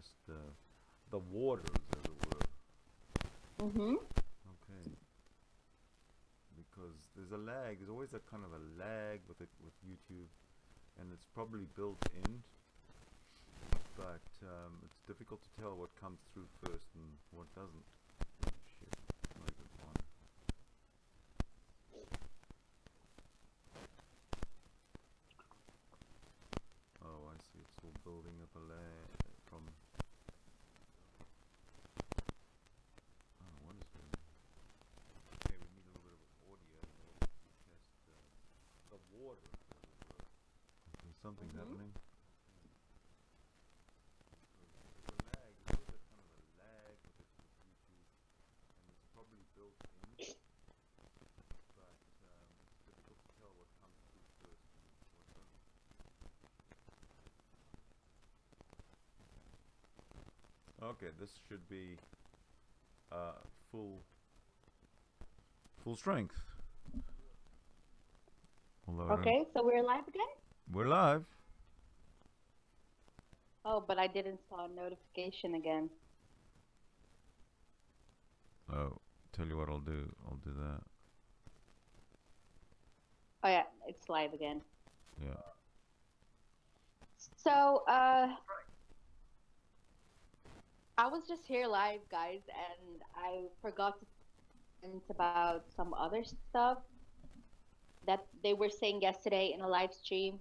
test the waters, as it were. Mm-hmm. Okay. Because there's a lag. There's always a kind of a lag with it with YouTube, and it's probably built in. But it's difficult to tell what comes through first and what doesn't. Shit, not a good one. Oh, I see. It's all building up a lag from. Oh, what is going on? Okay, we need a little bit of audio in order to test the water. There's something happening. There's a lag. There's always a kind of a lag with it with YouTube, and it's probably built in. But it's difficult to tell what comes through first and what doesn't. Okay, this should be full strength. Although Okay, so we're live again? we're live. Oh, but I didn't saw a notification again. Oh, tell you what I'll do. I'll do that. Oh yeah, it's live again. Yeah. So, I was just here live, guys, and I forgot to comment about some other stuff that they were saying yesterday in a live stream.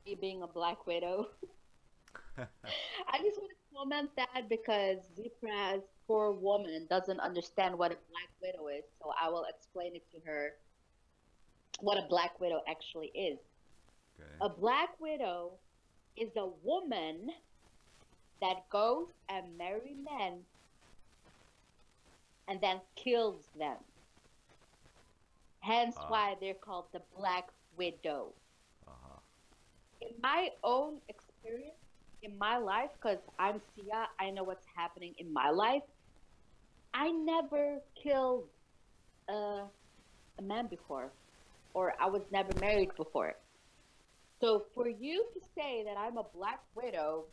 Me being a Black Widow. I just want to comment that because zpraz, poor woman, doesn't understand what a Black Widow is, so I will explain it to her what a Black Widow actually is. Okay. A Black Widow is a woman that goes and marries men and then kills them. Hence why they're called the Black Widow. In my own experience, in my life, because I'm Siyaa, I know what's happening in my life. I never killed a man before, or I was never married before. So for you to say that I'm a Black Widow,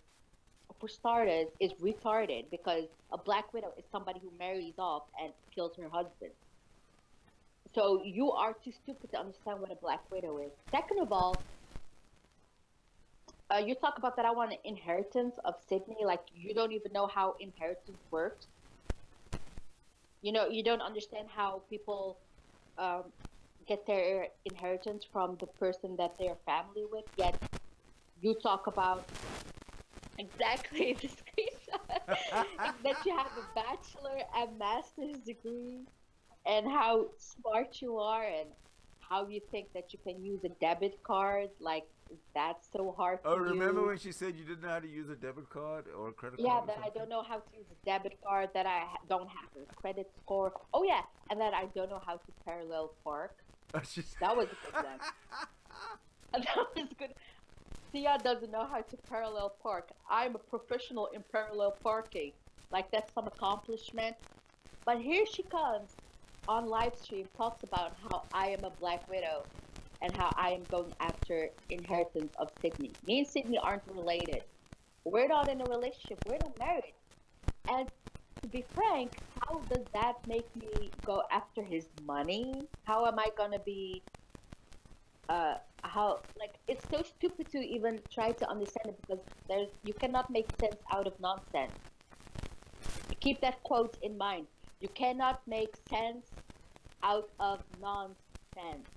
for starters, is retarded, because a Black Widow is somebody who marries off and kills her husband. So you are too stupid to understand what a Black Widow is. Second of all, you talk about that I want an inheritance of Sidney, like you don't even know how inheritance works. You know, you don't understand how people get their inheritance from the person that they're family with, yet you talk about exactly the screenshot that you have a bachelor and master's degree and how smart you are and how you think that you can use a debit card, like that's so hard Oh, for remember you. when she said you didn't know how to use a debit card or a credit Yeah, card or that I something? don't know how to use a debit card, that I don't have a credit score. Oh yeah, and that I don't know how to parallel park. That was a good one. That was good. Siyaa doesn't know how to parallel park. I'm a professional in parallel parking. Like, that's some accomplishment. But here she comes on live stream, talks about how I am a Black Widow and how I am going after inheritance of Sidney. Me and Sidney aren't related. We're not in a relationship. We're not married. And to be frank, how does that make me go after his money? How am I gonna be how, like, it's so stupid to even try to understand it, because you cannot make sense out of nonsense. Keep that quote in mind. You cannot make sense out of nonsense.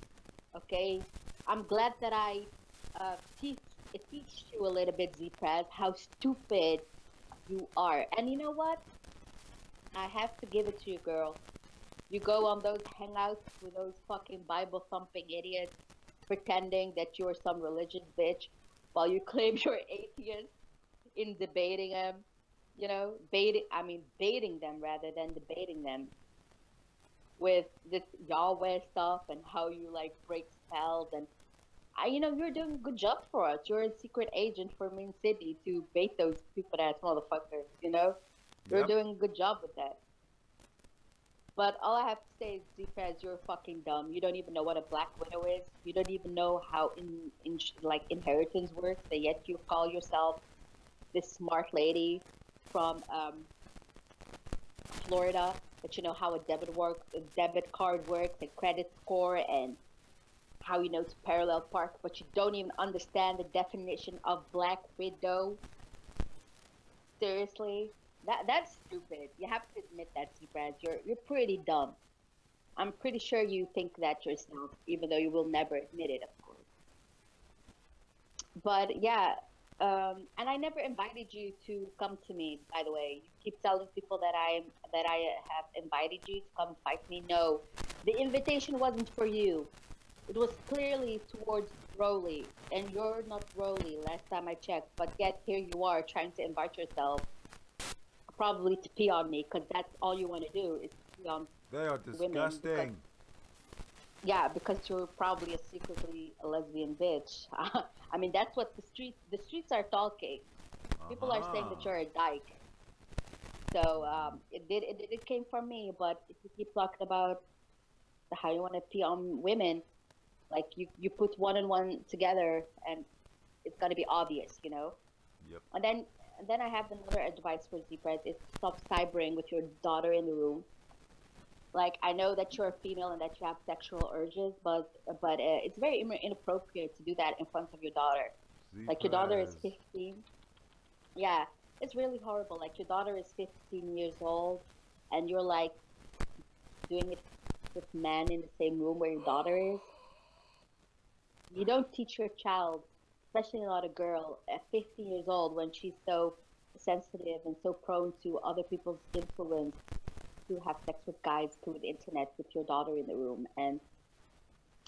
Okay? I'm glad that I teach you a little bit, zpraz, how stupid you are. And you know what? I have to give it to you, girl. You go on those hangouts with those fucking Bible-thumping idiots, pretending that you're some religious bitch, while you claim you're atheist, in debating them. You know, baiting them rather than debating them with this Yahweh stuff and how you like break spells. And you know, you're doing a good job for us. You're a secret agent for me and Sidney to bait those stupid ass motherfuckers. You know, you're doing a good job with that. But all I have to say is, zpraz, you're fucking dumb. You don't even know what a Black Widow is. You don't even know how like inheritance works. And yet you call yourself this smart lady from Florida, that you know how a debit card works, and credit score, and how you know to parallel park, but you don't even understand the definition of Black Widow. Seriously, that's stupid. You have to admit that, zpraz. You're pretty dumb. I'm pretty sure you think that yourself, even though you will never admit it, of course. But yeah, and I never invited you to come to me. By the way, you keep telling people that I have invited you to come fight me. No, the invitation wasn't for you. It was clearly towards Broly, and you're not Broly. Last time I checked, but yet here you are trying to invite yourself, probably to pee on me, because that's all you want to do is pee on. They are disgusting. Yeah, because you're probably secretly a lesbian bitch. I mean, that's what the streets are talking. People are saying that you're a dyke. So it came from me. But if you keep talking about how you want to pee on women, like you put one and one together, and it's gonna be obvious, you know. Yep. And then I have another advice for zpraz: is stop cybering with your daughter in the room. Like, I know that you're a female and that you have sexual urges, but it's very inappropriate to do that in front of your daughter. Like, your daughter is 15. Yeah, it's really horrible. Like, your daughter is 15 years old, and you're like doing it with men in the same room where your daughter is. You don't teach your child, especially not a girl, at 15 years old, when she's so sensitive and so prone to other people's influence, to have sex with guys through the internet with your daughter in the room. And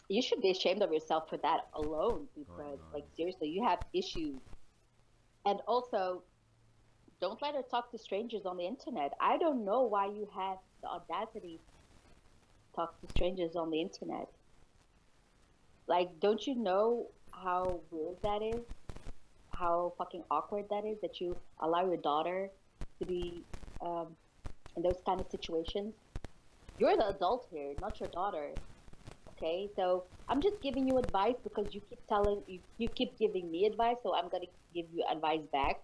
you should be ashamed of yourself for that alone, because like, seriously, you have issues. And also, don't let her talk to strangers on the internet. I don't know why you have the audacity to talk to strangers on the internet. Like, don't you know how weird that is? How fucking awkward that is, that you allow your daughter to be in those kind of situations? You're the adult here, not your daughter. Okay, so I'm just giving you advice because you keep giving me advice, so I'm gonna give you advice back.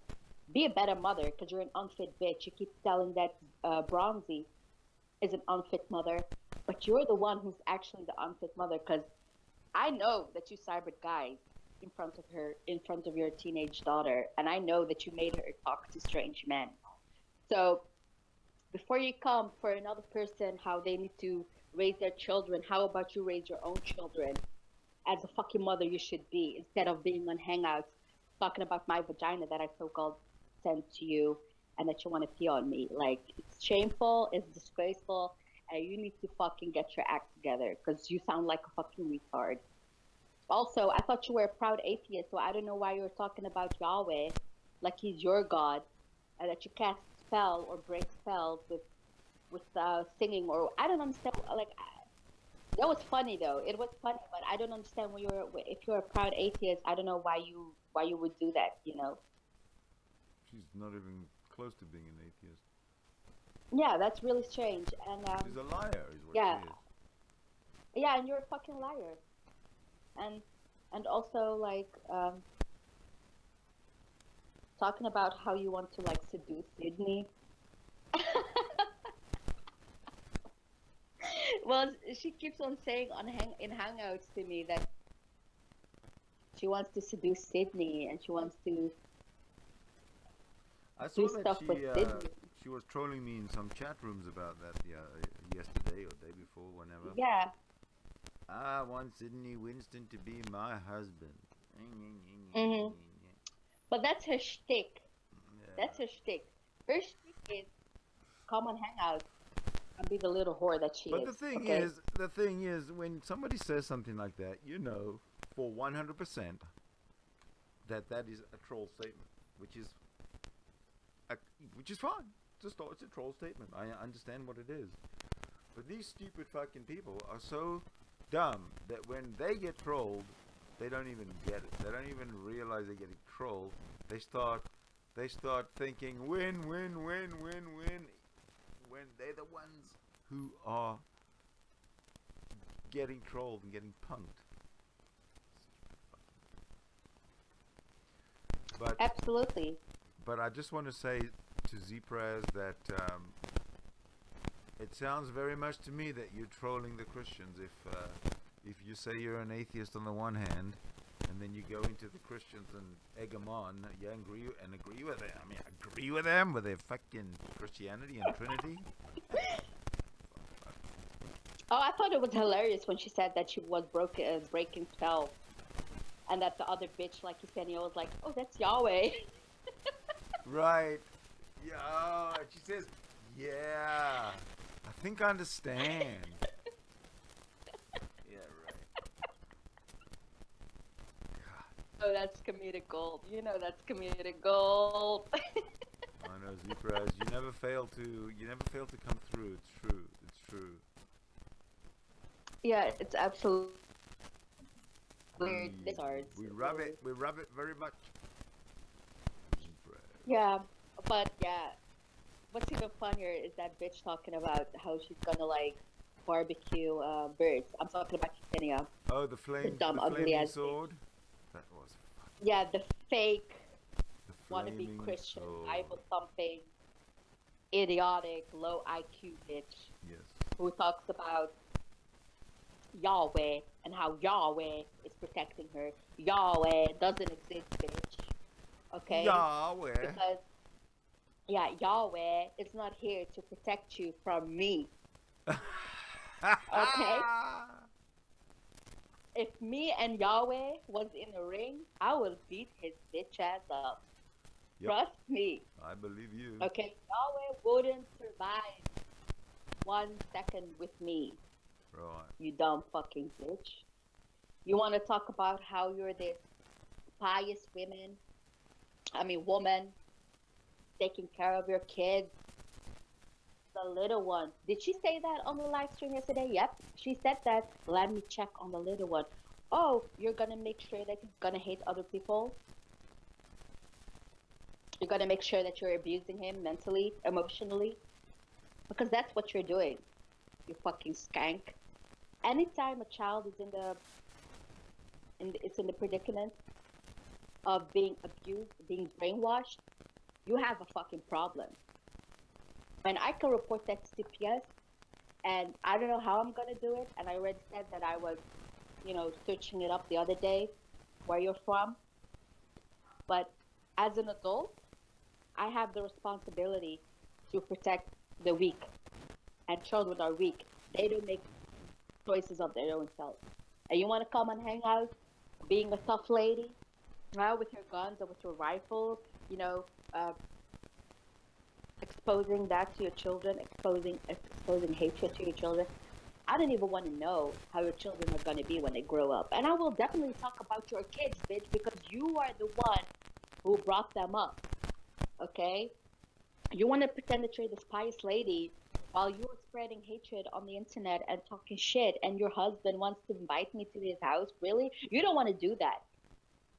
Be a better mother, because you're an unfit bitch. You keep telling that Bronzy is an unfit mother, but you're the one who's actually the unfit mother, because I know that you cybered guys in front of your teenage daughter, and I know that you made her talk to strange men. So before you come for another person how they need to raise their children, how about you raise your own children as a fucking mother you should be, instead of being on Hangouts talking about my vagina that I so-called sent to you and that you want to pee on me. Like, it's shameful, it's disgraceful, and you need to fucking get your act together, because you sound like a fucking retard. Also, I thought you were a proud atheist, so I don't know why you were talking about Yahweh like he's your god, and that you cast spell or break spells with singing, or I don't understand. Like, that was funny though. It was funny, but I don't understand when if you're a proud atheist. I don't know why you would do that. You know. She's not even close to being an atheist. Yeah, that's really strange. And she's a liar, is what yeah, she is. Yeah, and you're a fucking liar. And also, like, talking about how you want to, like, seduce Sidney. Well, she keeps on saying in Hangouts to me that she wants to seduce Sidney, and she wants to do stuff with Sidney. She was trolling me in some chat rooms about that yesterday or day before, whenever. Yeah. I want Sidney Winston to be my husband. Mm-hmm. But that's her shtick. Yeah. That's her shtick. Her shtick is come on Hangouts and be the little whore that she is. But the thing is, when somebody says something like that, you know for 100% that is a troll statement, which is fine. It's a troll statement. I understand what it is. But these stupid fucking people are so dumb that when they get trolled, they don't even get it. They don't even realize they're getting trolled. They start thinking win, when they're the ones who are getting trolled and getting punked. But absolutely. but I just want to say to zpraz that it sounds very much to me that you're trolling the Christians if you say you're an atheist on the one hand, and then you go into the Christians and egg them on. You agree with them. I mean, agree with them with their fucking Christianity and Trinity. Oh, I thought it was hilarious when she said that she was breaking spells, and that the other bitch, like Yesenia, was like, "Oh, that's Yahweh." Right. Yeah. She says, "Yeah, I think I understand." Yeah, right. God. Oh, that's comedic gold. You know that's comedic gold. I know, zpraz. You never fail to come through. It's true. It's true. Yeah, it's absolutely weird. We rub it very much. Yeah, but yeah, what's even funnier is that bitch talking about how she's gonna like barbecue birds. I'm talking about Yesenia. Oh, the dumb, ugly flaming ass sword. That was. Yeah, the fake The wannabe flaming Christian, sword. Bible thumping, idiotic, low IQ bitch Yes. who talks about Yahweh and how Yahweh is protecting her. Yahweh doesn't exist, bitch. Okay? Yahweh. Because, yeah, Yahweh is not here to protect you from me. Okay? If me and Yahweh was in a ring, I would beat his bitch ass up. Yep. Trust me. I believe you. Okay? Yahweh wouldn't survive 1 second with me. Right. You dumb fucking bitch. You want to talk about how you're this pious woman, taking care of your kids, the little one. Did she say that on the live stream yesterday? Yep, she said that. Let me check on the little one. Oh, you're gonna make sure that he's gonna hate other people? You're gonna make sure that you're abusing him mentally, emotionally? Because that's what you're doing, you fucking skank. Anytime a child is in the predicament of being abused, being brainwashed, you have a fucking problem. And I can report that to CPS, and I don't know how I'm gonna do it. And I already said that I was, searching it up the other day, where you're from. But as an adult, I have the responsibility to protect the weak, and children are weak. They don't make choices of their own self. And you want to come and hang out, being a tough lady, with your guns or with your rifle, exposing that to your children, exposing hatred to your children. I don't even want to know how your children are going to be when they grow up. And I will definitely talk about your kids, bitch, because you are the one who brought them up. Okay? You want to pretend that you're this pious lady while you're spreading hatred on the internet and talking shit, and your husband wants to invite me to his house. Really? You don't want to do that.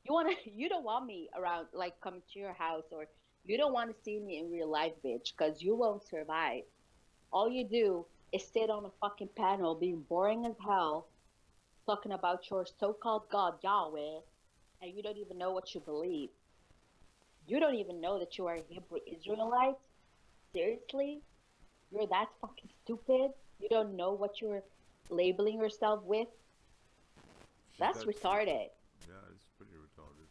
You don't want me around, like, coming to your house, or you don't want to see me in real life, bitch, because you won't survive. All you do is sit on a fucking panel being boring as hell, talking about your so-called God, Yahweh, and you don't even know what you believe. You don't even know that you are a Hebrew Israelite? Seriously? You're that fucking stupid? You don't know what you're labeling yourself with? That's retarded. Yeah, it's pretty retarded.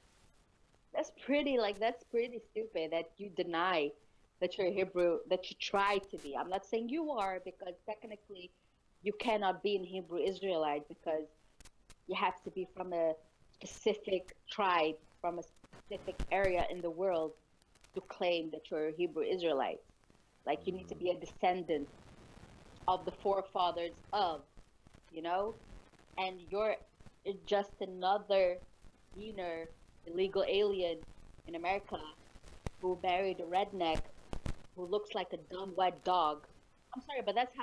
That's pretty stupid that you deny that you're Hebrew, that you try to be. I'm not saying you are, because technically you cannot be an Hebrew Israelite, because you have to be from a specific tribe, from a specific area in the world to claim that you're a Hebrew Israelite. Like, you need to be a descendant of the forefathers of, and you're just another illegal alien in America who married a redneck who looks like a dumb wet dog. I'm sorry, but that's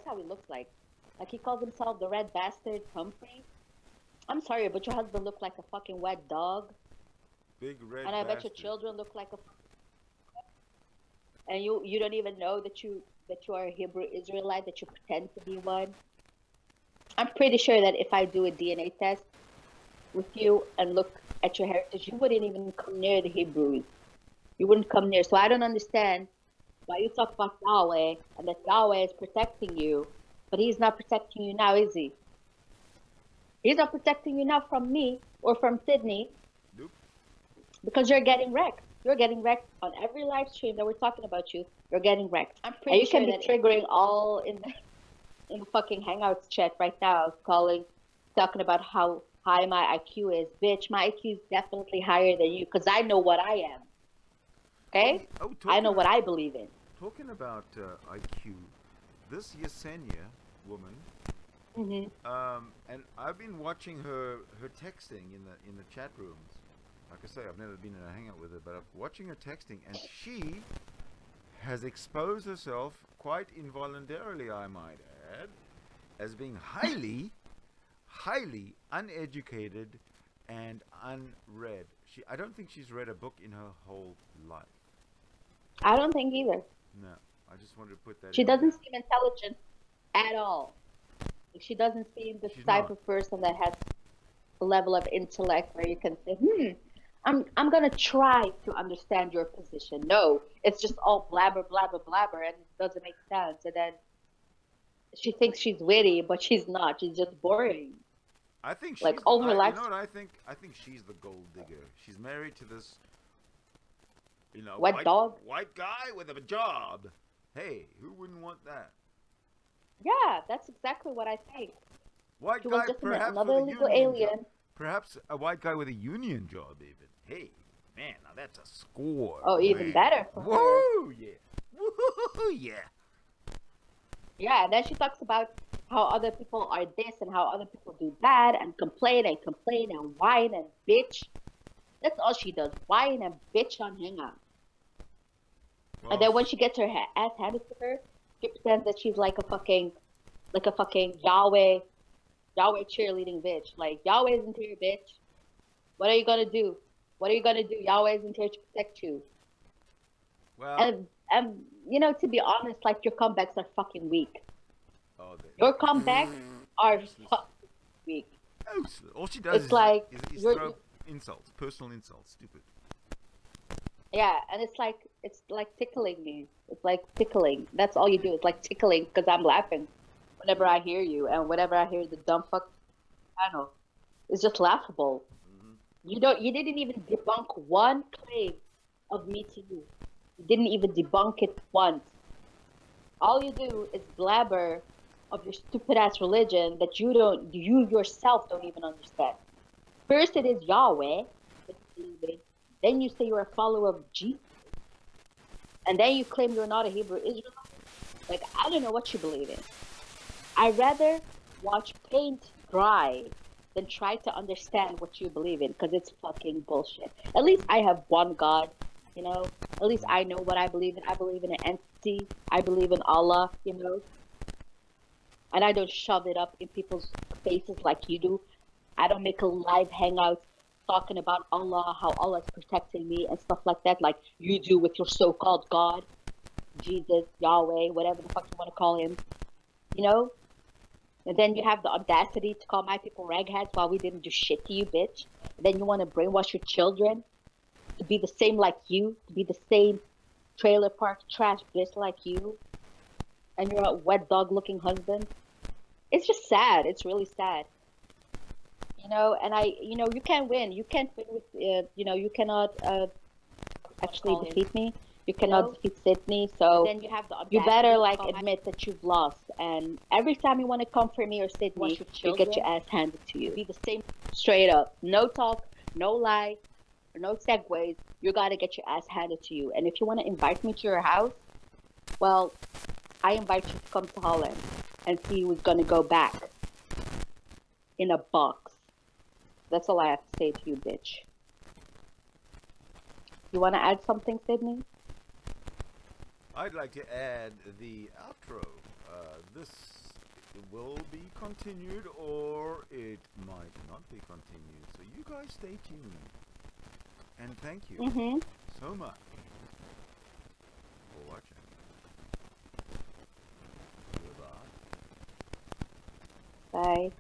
how he looks like. Like, he calls himself the red bastard Humphrey. I'm sorry, but your husband looked like a fucking wet dog. Big red And I bet bastard. your children look like a. And you don't even know that you are a Hebrew Israelite, that you pretend to be one. I'm pretty sure that if I do a DNA test with you and look at your heritage, you wouldn't even come near the Hebrews. You wouldn't come near. So I don't understand why you talk about Yahweh and that Yahweh is protecting you, but he's not protecting you now, is he? He's not protecting you now from me or from Sidney. Nope. Because you're getting wrecked. You're getting wrecked on every live stream that we're talking about you. You're getting wrecked. I'm pretty and you sure can be triggering all in the fucking Hangouts chat right now, talking about how high my IQ is. Bitch, my IQ is definitely higher than you because I know what I am. Okay? I know what I believe in. Talking about IQ, this Yesenia woman, and I've been watching her texting in the chat rooms. Like I say, I've never been in a hangout with her, but I'm watching her texting, and she has exposed herself quite involuntarily, I might add, as being highly uneducated and unread. I don't think she's read a book in her whole life. I don't think either. No, I just wanted to put that. She doesn't seem intelligent at all. She doesn't seem the type of person that has a level of intellect where you can say, I'm gonna try to understand your position. No, it's just all blabber, blabber, blabber, and it doesn't make sense. And then she thinks she's witty, but she's not. She's just boring. I think she's like all her life. You know what I think? I think she's the gold digger. She's married to this, white guy with a job. Hey, who wouldn't want that? Yeah, that's exactly what I think. White guy, perhaps another illegal alien. Job. Perhaps a white guy with a union job, even. Hey, man, now that's a score. Oh, man. Even better for her. Woo, yeah. Woo, yeah. Yeah, and then she talks about how other people are this and how other people do that and complain and whine and bitch. That's all she does. Whine and bitch on Hangout. Well, and then when she gets her ass handed to her, she pretends that she's like a fucking Yahweh cheerleading bitch. Like, Yahweh isn't here, bitch. What are you gonna do? What are you gonna do? Yahweh isn't here to protect you. Well, and to be honest, like, your comebacks are fucking weak. Oh, your comebacks are fucking weak. All she does is throw insults, personal insults, stupid. Yeah, and it's like tickling me. It's like tickling. That's all you do. It's like tickling because I'm laughing whenever I hear you, and whenever I hear the dumb fuck channel, it's just laughable. You didn't even debunk one claim of me to you. You didn't even debunk it once. All you do is blabber of your stupid ass religion that you yourself don't even understand. First it is Yahweh, then you say you're a follower of Jesus, and then you claim you're not a Hebrew Israelite. Like, I don't know what you believe in. I'd rather watch paint dry than try to understand what you believe in, because it's fucking bullshit. At least I have one God, At least I know what I believe in. I believe in an entity. I believe in Allah, And I don't shove it up in people's faces like you do. I don't make a live hangout talking about Allah, how Allah is protecting me and stuff like that, like you do with your so-called God, Jesus, Yahweh, whatever the fuck you want to call him, And then you have the audacity to call my people ragheads while we didn't do shit to you, bitch. And then you want to brainwash your children to be the same like you, to be the same trailer park trash bitch like you, and you're a wet dog looking husband. It's just sad. It's really sad. And you can't win. You can't win with, you cannot actually defeat me. You cannot defeat Sidney. So then you better admit that you've lost. And every time you want to come for me or Sidney, you get your ass handed to you. Be the same, straight up. No talk, no lie, no segues. You gotta get your ass handed to you. And if you want to invite me to your house, well, I invite you to come to Holland and see who's gonna go back in a box. That's all I have to say to you, bitch. You want to add something, Sidney? I'd like to add the outro. This will be continued, or it might not be continued. So you guys stay tuned. And thank you so much for watching. Goodbye. Bye.